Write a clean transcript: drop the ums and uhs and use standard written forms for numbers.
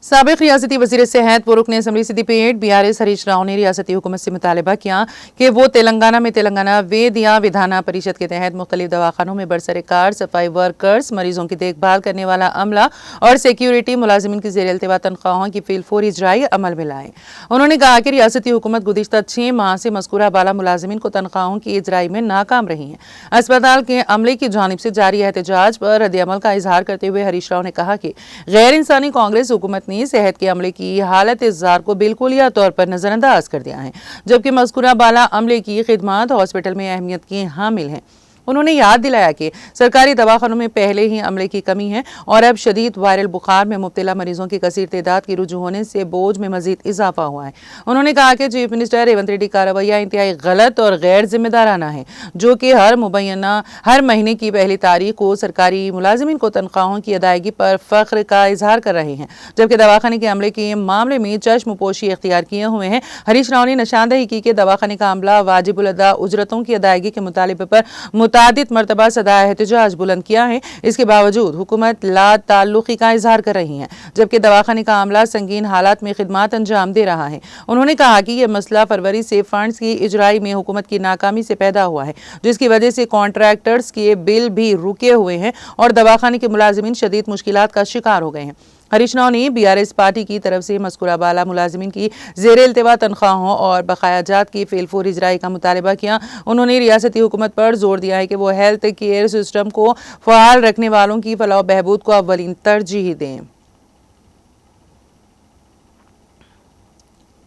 साबिक रियासती वज़ीर सेहत व रुकन असम्बली सिद्दीपेट BRS हरीश राव ने रियासती हुकूमत से मुतालबा किया कि वो तेलंगाना में तेलंगाना वैद्य विधाना परिषद के तहत मुख्तलिफ दवाखानों में बरसरकार सफाई वर्कर्स, मरीजों की देखभाल करने वाला अमला और सिक्योरिटी मुलाजिमिन की ज़ेर इल्तिवा तनख्वाहों की फिलफौरी इजराई अमल में लाएं। उन्होंने कहा कि रियासती हुकूमत गुज़िश्ता 6 माह से मज़कूरा बाला मुलाजिमिन को तनख्वाहों की इजराई में नाकाम रही है। अस्पताल के अमले की जानिब से जारी एहतजाज पर रद्द-ए-अमल का इजहार करते हुए हरीश राव ने कहा कि गैर इंसानी कांग्रेस हुकूमत ने सेहत के अमले की हालत इज़्ज़ार को बिल्कुलिया तौर पर नजरअंदाज कर दिया है, जबकि मज़कूरा बाला अमले की खिदमत हॉस्पिटल में अहमियत की हामिल हैं। उन्होंने याद दिलाया कि सरकारी दवाखानों में पहले ही अमले की कमी है और अब शदीद वायरल बुखार में मुब्तला मरीजों की कसीर तादाद की रुजू होने से बोझ में मजीद इजाफा हुआ है। उन्होंने कहा कि चीफ मिनिस्टर रेवंत रेड्डी का रवैया इंतहाई गलत और गैर जिम्मेदाराना है, जो कि हर महीने की पहली तारीख को सरकारी मुलाजिमिन को तनख्वाहों की अदायगी पर फख्र का इजहार कर रहे हैं, जबकि दवाखाने के अमले के मामले में चश्मपोशी इख्तियार किए हुए हैं। हरीश राव ने निशानदही की कि दवाखाने का अमला वाजिबुल अदा उजरतों की अदायगी के मुतालिबे पर मुतादिद मरतबा सदा एहतजाज बुलंद किया है। इसके बावजूद हुकूमत ला ताल्लुकी का इजहार कर रही है, जबकि दवाखाने का अमला संगीन हालात में खिदमत अंजाम दे रहा है। उन्होंने कहा कि यह मसला फरवरी से फंड्स की इजराई में हुकूमत की नाकामी से पैदा हुआ है, जिसकी वजह से कॉन्ट्रैक्टर्स के बिल भी रुके हुए हैं और दवाखाने के मुलाजिमिन शदीद मुश्किलात का शिकार हो गए हैं। हरीश राव ने BRS पार्टी की तरफ से मज़कूरा बाला मुलाजिमिन की ज़ेर इल्तिवा तनख्वाहों और बकायाजात की फिलफौरी इजराई का मुतालबा किया। उन्होंने रियासती हुकूमत पर जोर दिया है कि वो हेल्थ केयर सिस्टम को फ़आल रखने वालों की फलाह बहबूद को अव्वलीन तरजीह दें।